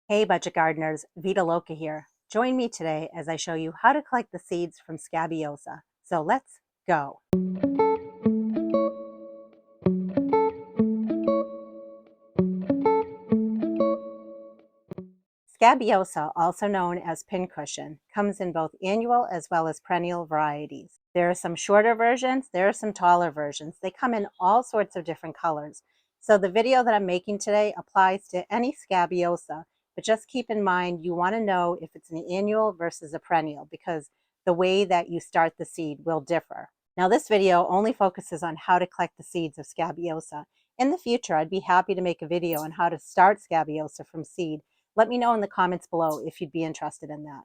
Hey budget gardeners, Vita Loca here. Join me today as I show you how to collect the seeds from Scabiosa. So let's go. Scabiosa, also known as Pincushion, comes in both annual as well as perennial varieties. There are some shorter versions, there are some taller versions. They come in all sorts of different colors. So the video that I'm making today applies to any Scabiosa, but just keep in mind you want to know if it's an annual versus a perennial because the way that you start the seed will differ. Now this video only focuses on how to collect the seeds of Scabiosa. In the future, I'd be happy to make a video on how to start Scabiosa from seed. Let me know in the comments below if you'd be interested in that.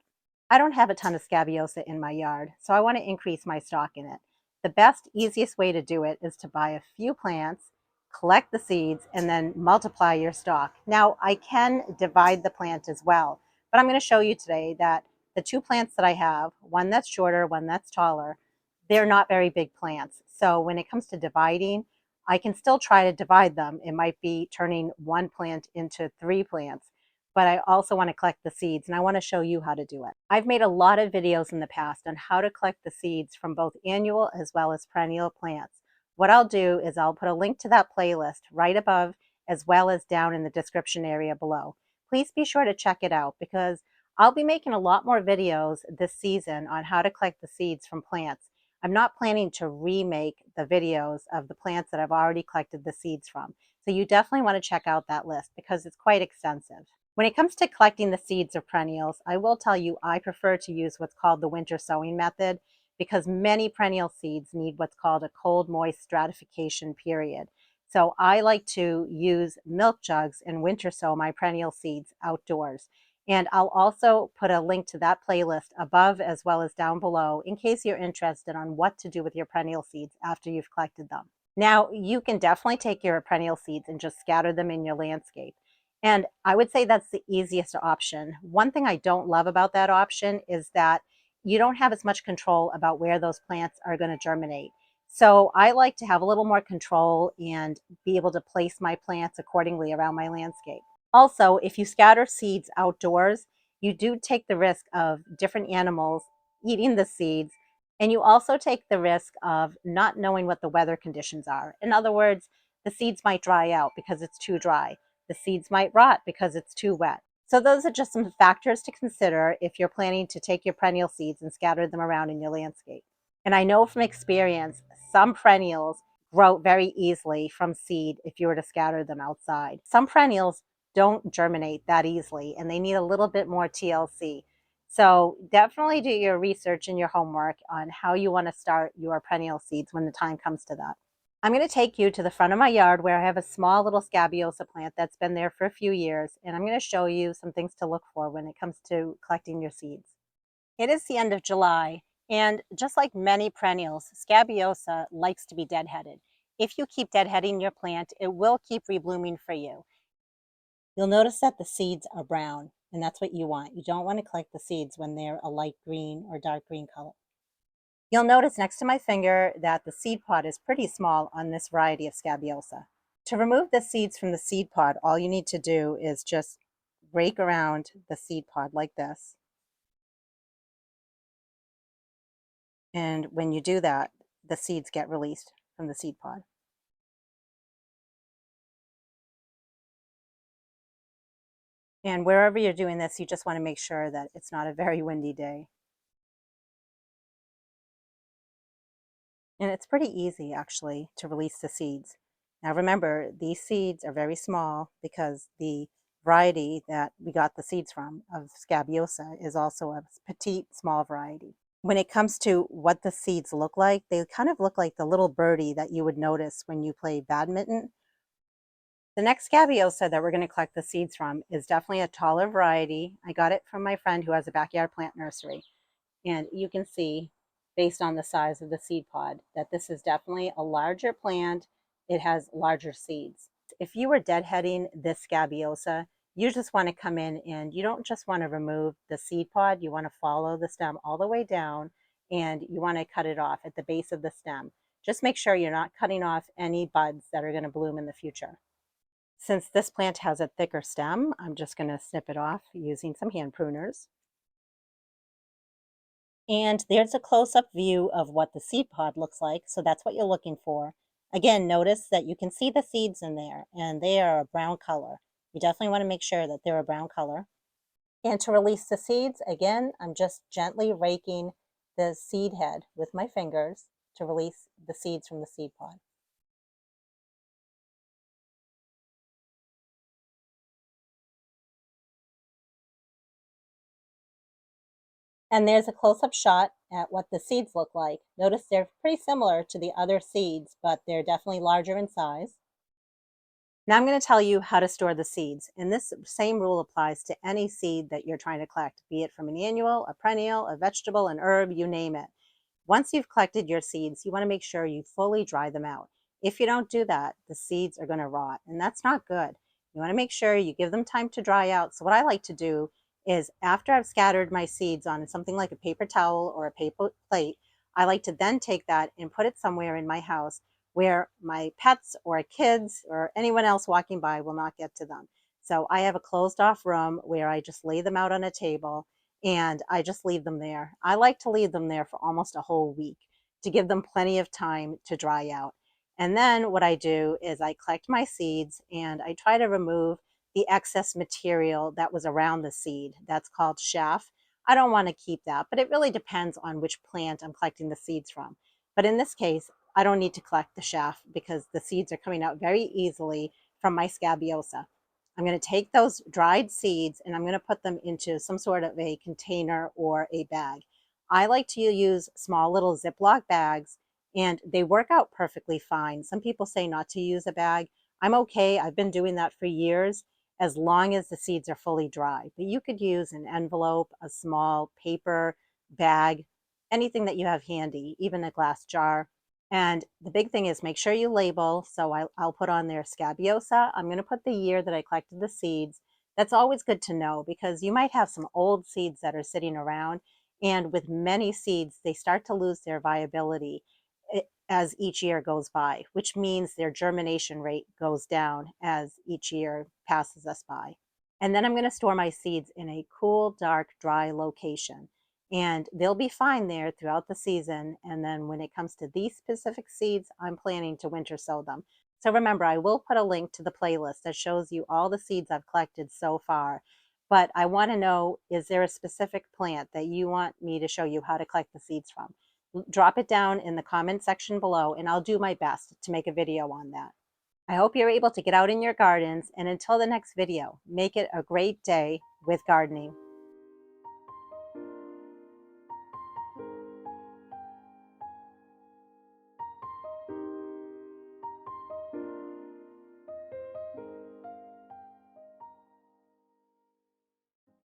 I don't have a ton of Scabiosa in my yard, so I want to increase my stock in it. The best, easiest way to do it is to buy a few plants, collect the seeds, and then multiply your stock. Now, I can divide the plant as well, but I'm going to show you today that the two plants that I have, one that's shorter, one that's taller, they're not very big plants. So when it comes to dividing, I can still try to divide them. It might be turning one plant into three plants, but I also want to collect the seeds and I want to show you how to do it. I've made a lot of videos in the past on how to collect the seeds from both annual as well as perennial plants. What I'll do is I'll put a link to that playlist right above as well as down in the description area below. Please be sure to check it out because I'll be making a lot more videos this season on how to collect the seeds from plants. I'm not planning to remake the videos of the plants that I've already collected the seeds from. So you definitely want to check out that list because it's quite extensive. When it comes to collecting the seeds of perennials, I will tell you I prefer to use what's called the winter sowing method because many perennial seeds need what's called a cold moist stratification period. So I like to use milk jugs and winter sow my perennial seeds outdoors. And I'll also put a link to that playlist above as well as down below in case you're interested on what to do with your perennial seeds after you've collected them. Now, you can definitely take your perennial seeds and just scatter them in your landscape. And I would say that's the easiest option. One thing I don't love about that option is that you don't have as much control about where those plants are going to germinate. So I like to have a little more control and be able to place my plants accordingly around my landscape. Also, if you scatter seeds outdoors, you do take the risk of different animals eating the seeds, and you also take the risk of not knowing what the weather conditions are. In other words, the seeds might dry out because it's too dry. The seeds might rot because it's too wet. So those are just some factors to consider if you're planning to take your perennial seeds and scatter them around in your landscape. And I know from experience, some perennials grow very easily from seed if you were to scatter them outside. Some perennials don't germinate that easily and they need a little bit more TLC. So definitely do your research and your homework on how you want to start your perennial seeds when the time comes to that. I'm going to take you to the front of my yard where I have a small little Scabiosa plant that's been there for a few years, and I'm going to show you some things to look for when it comes to collecting your seeds. It is the end of July, and just like many perennials, Scabiosa likes to be deadheaded. If you keep deadheading your plant, it will keep reblooming for you. You'll notice that the seeds are brown, and that's what you want. You don't want to collect the seeds when they're a light green or dark green color. You'll notice next to my finger that the seed pod is pretty small on this variety of Scabiosa. To remove the seeds from the seed pod, all you need to do is just rake around the seed pod like this. And when you do that, the seeds get released from the seed pod. And wherever you're doing this, you just want to make sure that it's not a very windy day. And it's pretty easy actually to release the seeds. Now remember, these seeds are very small because the variety that we got the seeds from of Scabiosa is also a petite, small variety. When it comes to what the seeds look like, they kind of look like the little birdie that you would notice when you play badminton. The next Scabiosa that we're going to collect the seeds from is definitely a taller variety. I got it from my friend who has a backyard plant nursery. And you can see, based on the size of the seed pod, that this is definitely a larger plant. It has larger seeds. If you were deadheading this Scabiosa, you just want to come in and you don't just want to remove the seed pod, you want to follow the stem all the way down and you want to cut it off at the base of the stem. Just make sure you're not cutting off any buds that are going to bloom in the future. Since this plant has a thicker stem, I'm just going to snip it off using some hand pruners. And there's a close-up view of what the seed pod looks like, so that's what you're looking for. Again, notice that you can see the seeds in there, and they are a brown color. You definitely want to make sure that they're a brown color. And to release the seeds, again, I'm just gently raking the seed head with my fingers to release the seeds from the seed pod. And there's a close-up shot at what the seeds look like. Notice they're pretty similar to the other seeds, but they're definitely larger in size. Now I'm going to tell you how to store the seeds. And this same rule applies to any seed that you're trying to collect, be it from an annual, a perennial, a vegetable, an herb, you name it. Once you've collected your seeds, you want to make sure you fully dry them out. If you don't do that, the seeds are going to rot, and that's not good. You want to make sure you give them time to dry out. So what I like to do is after I've scattered my seeds on something like a paper towel or a paper plate, I like to then take that and put it somewhere in my house where my pets or kids or anyone else walking by will not get to them. So I have a closed off room where I just lay them out on a table and I just leave them there. I like to leave them there for almost a whole week to give them plenty of time to dry out. And then what I do is I collect my seeds and I try to remove the excess material that was around the seed. That's called chaff. I don't want to keep that, but it really depends on which plant I'm collecting the seeds from. But in this case, I don't need to collect the chaff because the seeds are coming out very easily from my Scabiosa. I'm going to take those dried seeds and I'm going to put them into some sort of a container or a bag. I like to use small little Ziploc bags and they work out perfectly fine. Some people say not to use a bag. I'm okay. I've been doing that for years as long as the seeds are fully dry. But you could use an envelope, a small paper bag, anything that you have handy, even a glass jar. And the big thing is make sure you label. So I'll put on there Scabiosa. I'm going to put the year that I collected the seeds. That's always good to know because you might have some old seeds that are sitting around. And with many seeds, they start to lose their viability as each year goes by, which means their germination rate goes down as each year passes us by. And then I'm going to store my seeds in a cool, dark, dry location. And they'll be fine there throughout the season. And then when it comes to these specific seeds, I'm planning to winter sow them. So remember, I will put a link to the playlist that shows you all the seeds I've collected so far. But I want to know, is there a specific plant that you want me to show you how to collect the seeds from? Drop it down in the comment section below and I'll do my best to make a video on that. I hope you're able to get out in your gardens, and until the next video, make it a great day with gardening.